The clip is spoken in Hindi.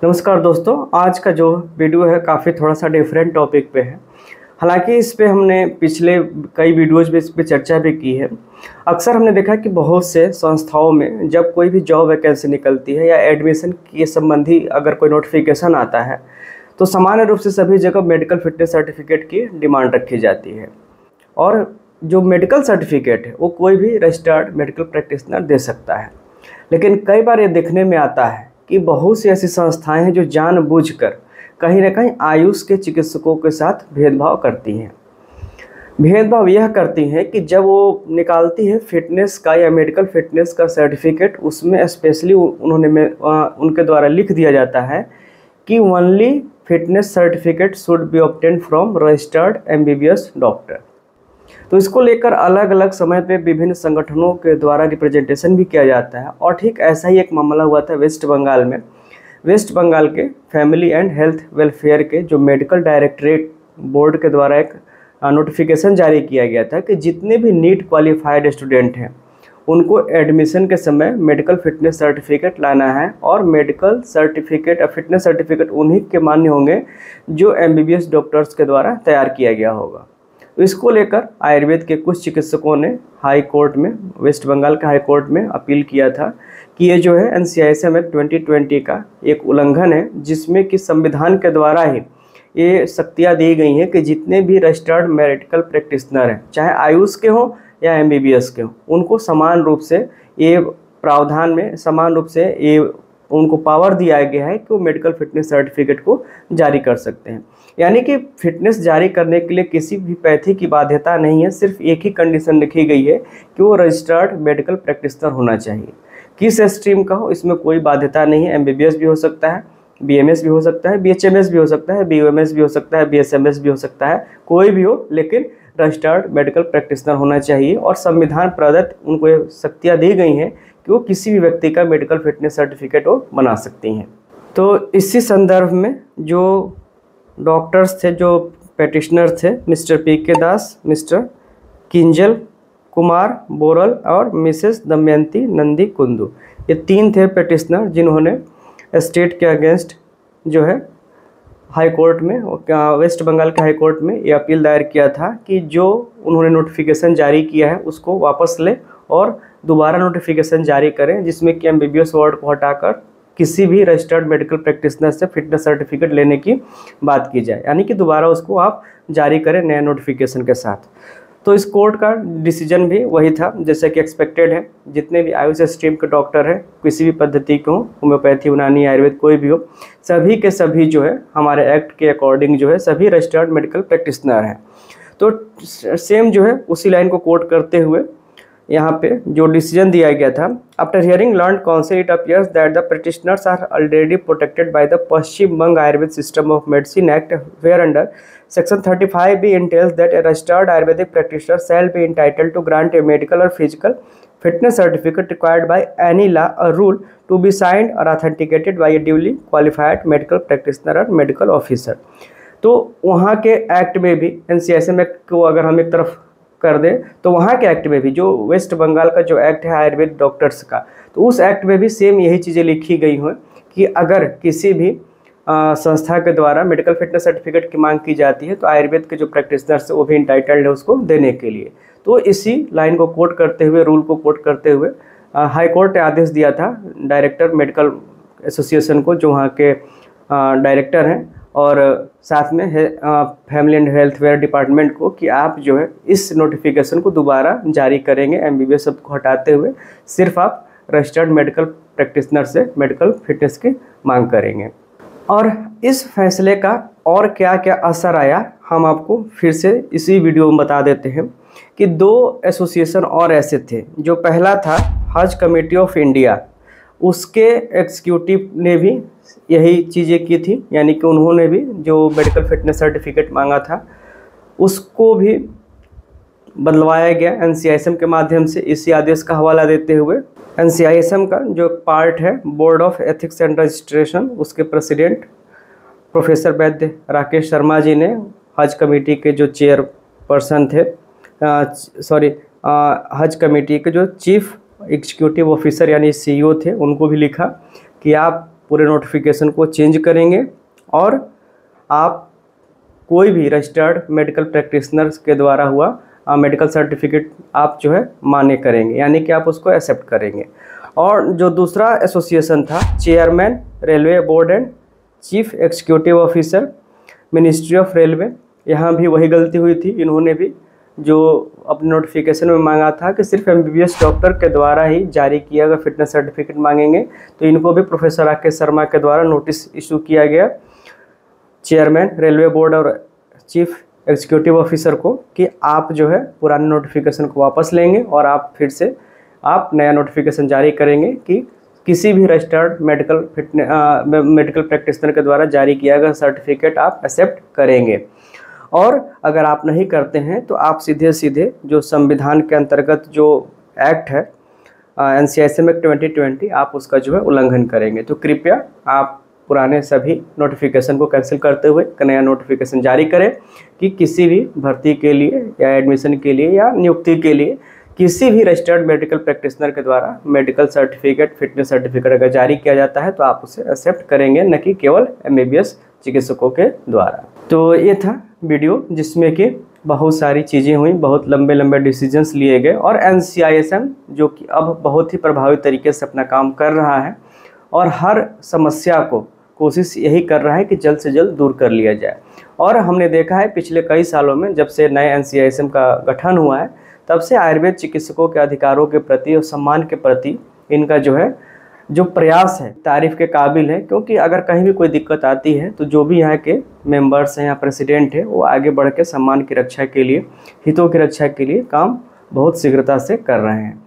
नमस्कार दोस्तों, आज का जो वीडियो है काफ़ी थोड़ा सा डिफरेंट टॉपिक पे है। हालांकि इस पे हमने पिछले कई वीडियोज़ में इस पे चर्चा भी की है। अक्सर हमने देखा कि बहुत से संस्थाओं में जब कोई भी जॉब वैकेंसी निकलती है या एडमिशन के संबंधी अगर कोई नोटिफिकेशन आता है तो सामान्य रूप से सभी जगह मेडिकल फिटनेस सर्टिफिकेट की डिमांड रखी जाती है। और जो मेडिकल सर्टिफिकेट है वो कोई भी रजिस्टर्ड मेडिकल प्रैक्टिशनर दे सकता है। लेकिन कई बार ये देखने में आता है कि बहुत सी ऐसी संस्थाएं हैं जो जानबूझकर कहीं ना कहीं आयुष के चिकित्सकों के साथ भेदभाव करती हैं। भेदभाव यह करती हैं कि जब वो निकालती है फिटनेस का या मेडिकल फिटनेस का सर्टिफिकेट, उसमें स्पेशली उनके द्वारा लिख दिया जाता है कि only fitness certificate should be obtained from registered MBBS doctor. तो इसको लेकर अलग अलग समय पे विभिन्न संगठनों के द्वारा रिप्रेजेंटेशन भी किया जाता है। और ठीक ऐसा ही एक मामला हुआ था वेस्ट बंगाल में। वेस्ट बंगाल के फैमिली एंड हेल्थ वेलफेयर के जो मेडिकल डायरेक्टरेट बोर्ड के द्वारा एक नोटिफिकेशन जारी किया गया था कि जितने भी नीट क्वालिफाइड स्टूडेंट हैं उनको एडमिशन के समय मेडिकल फिटनेस सर्टिफिकेट लाना है। और मेडिकल सर्टिफिकेट और फिटनेस सर्टिफिकेट उन्हीं के मान्य होंगे जो एमबीबीएस डॉक्टर्स के द्वारा तैयार किया गया होगा। इसको लेकर आयुर्वेद के कुछ चिकित्सकों ने हाई कोर्ट में, वेस्ट बंगाल के हाई कोर्ट में अपील किया था कि ये जो है NCISM एक्ट 2020 का एक उल्लंघन है, जिसमें कि संविधान के द्वारा ही ये शक्तियाँ दी गई हैं कि जितने भी रजिस्टर्ड मेडिकल प्रैक्टिशनर हैं, चाहे आयुष के हों या MBBS के हों, उनको समान रूप से ये प्रावधान में समान रूप से ये उनको पावर दिया गया है कि वो मेडिकल फिटनेस सर्टिफिकेट को जारी कर सकते हैं। यानी कि फिटनेस जारी करने के लिए किसी भी पैथी की बाध्यता नहीं है, सिर्फ एक ही कंडीशन लिखी गई है कि वो रजिस्टर्ड मेडिकल प्रैक्टिशनर होना चाहिए। किस स्ट्रीम का हो इसमें कोई बाध्यता नहीं है। MBBS भी हो सकता है, BMS भी हो सकता है, BHMS भी हो सकता है, BOMS भी हो सकता है, BSMS भी हो सकता है, कोई भी हो, लेकिन रजिस्टर्ड मेडिकल प्रैक्टिशनर होना चाहिए। और संविधान प्रदत्त उनको ये शक्तियाँ दी गई हैं कि वो किसी भी व्यक्ति का मेडिकल फिटनेस सर्टिफिकेट वो बना सकती हैं। तो इसी संदर्भ में जो डॉक्टर्स थे, जो पेटिशनर थे, मिस्टर PK दास, मिस्टर किंजल कुमार बोरल और मिसेस दमयंती नंदी कुंदू, ये तीन थे पेटिशनर जिन्होंने स्टेट के अगेंस्ट जो है हाई कोर्ट में, वेस्ट बंगाल के हाई कोर्ट में ये अपील दायर किया था कि जो उन्होंने नोटिफिकेशन जारी किया है उसको वापस ले और दोबारा नोटिफिकेशन जारी करें, जिसमें कि MBBS वर्ड को हटाकर किसी भी रजिस्टर्ड मेडिकल प्रैक्टिशनर से फिटनेस सर्टिफिकेट लेने की बात की जाए, यानी कि दोबारा उसको आप जारी करें नए नोटिफिकेशन के साथ। तो इस कोर्ट का डिसीजन भी वही था जैसे कि एक्सपेक्टेड है। जितने भी आयुष स्ट्रीम के डॉक्टर हैं, किसी भी पद्धति के हों, होम्योपैथी, यूनानी, आयुर्वेद, कोई भी हो, सभी के सभी जो है हमारे एक्ट के अकॉर्डिंग जो है सभी रजिस्टर्ड मेडिकल प्रैक्टिशनर हैं। तो सेम जो है उसी लाइन को कोट करते हुए यहाँ पे जो डिसीजन दिया गया था, after hearing learned counsel it appears that the practitioners are already protected by the Paschim Banga Ayurveda system of medicine act, where under section 35B entails that a registered Ayurvedic practitioner shall be entitled to grant a medical or physical fitness certificate required by any law or rule to be signed or authenticated by a duly qualified medical practitioner or medical officer। तो वहाँ के एक्ट में भी NCISM एक्ट को अगर हम एक तरफ कर दें तो वहाँ के एक्ट में भी जो वेस्ट बंगाल का जो एक्ट है आयुर्वेद डॉक्टर्स का, तो उस एक्ट में भी सेम यही चीज़ें लिखी गई हैं कि अगर किसी भी संस्था के द्वारा मेडिकल फिटनेस सर्टिफिकेट की मांग की जाती है तो आयुर्वेद के जो प्रैक्टिशनर्स वो भी इंटाइटल्ड है उसको देने के लिए। तो इसी लाइन को कोट करते हुए, रूल को कोट करते हुए हाई कोर्ट ने आदेश दिया था डायरेक्टर मेडिकल एसोसिएशन को, जो वहाँ के डायरेक्टर हैं, और साथ में फैमिली एंड हेल्थ वेयर डिपार्टमेंट को कि आप जो है इस नोटिफिकेशन को दोबारा जारी करेंगे MBBS शब्द को हटाते हुए, सिर्फ आप रजिस्टर्ड मेडिकल प्रैक्टिशनर से मेडिकल फिटनेस की मांग करेंगे। और इस फैसले का और क्या क्या असर आया हम आपको फिर से इसी वीडियो में बता देते हैं कि दो एसोसिएशन और ऐसे थे। जो पहला था हज कमेटी ऑफ इंडिया, उसके एग्जीक्यूटिव ने भी यही चीज़ें की थी, यानी कि उन्होंने भी जो मेडिकल फिटनेस सर्टिफिकेट मांगा था उसको भी बदलवाया गया NCISM के माध्यम से। इसी आदेश का हवाला देते हुए NCISM का जो पार्ट है board of ethics and registration, उसके प्रेसिडेंट प्रोफेसर वैद्य राकेश शर्मा जी ने हज कमेटी के जो चेयरपर्सन थे, हज कमेटी के जो चीफ एग्जीक्यूटिव ऑफिसर यानी CEO थे, उनको भी लिखा कि आप पूरे नोटिफिकेशन को चेंज करेंगे और आप कोई भी रजिस्टर्ड मेडिकल प्रैक्टिशनर्स के द्वारा हुआ मेडिकल सर्टिफिकेट आप जो है मान्य करेंगे, यानी कि आप उसको एक्सेप्ट करेंगे। और जो दूसरा एसोसिएशन था, chairman railway board and chief executive officer ministry of railway, यहाँ भी वही गलती हुई थी। इन्होंने भी जो अपने नोटिफिकेशन में मांगा था कि सिर्फ MBBS डॉक्टर के द्वारा ही जारी किया गया फिटनेस सर्टिफिकेट मांगेंगे, तो इनको भी प्रोफेसर राकेश शर्मा के द्वारा नोटिस इशू किया गया चेयरमैन रेलवे बोर्ड और चीफ एग्जीक्यूटिव ऑफिसर को कि आप जो है पुराने नोटिफिकेशन को वापस लेंगे और आप फिर से आप नया नोटिफिकेशन जारी करेंगे कि किसी भी रजिस्टर्ड मेडिकल प्रैक्टिशनर के द्वारा जारी किया गया सर्टिफिकेट आप एक्सेप्ट करेंगे। और अगर आप नहीं करते हैं तो आप सीधे सीधे जो संविधान के अंतर्गत जो एक्ट है NCISM एक्ट 2020 आप उसका जो है उल्लंघन करेंगे। तो कृपया आप पुराने सभी नोटिफिकेशन को कैंसिल करते हुए नया नोटिफिकेशन जारी करें कि किसी भी भर्ती के लिए या एडमिशन के लिए या नियुक्ति के लिए किसी भी रजिस्टर्ड मेडिकल प्रैक्टिशनर के द्वारा मेडिकल सर्टिफिकेट फिटनेस सर्टिफिकेट अगर जारी किया जाता है तो आप उसे एक्सेप्ट करेंगे, न कि केवल MBBS चिकित्सकों के द्वारा। तो ये था वीडियो जिसमें कि बहुत सारी चीज़ें हुई, बहुत लंबे लंबे डिसीजंस लिए गए और NCISM जो कि अब बहुत ही प्रभावी तरीके से अपना काम कर रहा है और हर समस्या को कोशिश यही कर रहा है कि जल्द से जल्द दूर कर लिया जाए। और हमने देखा है पिछले कई सालों में जब से नए NCISM का गठन हुआ है तब से आयुर्वेद चिकित्सकों के अधिकारों के प्रति और सम्मान के प्रति इनका जो प्रयास है तारीफ़ के काबिल है, क्योंकि अगर कहीं भी कोई दिक्कत आती है तो जो भी यहाँ के मेंबर्स हैं या प्रेसिडेंट है वो आगे बढ़ के सम्मान की रक्षा के लिए, हितों की रक्षा के लिए काम बहुत शीघ्रता से कर रहे हैं।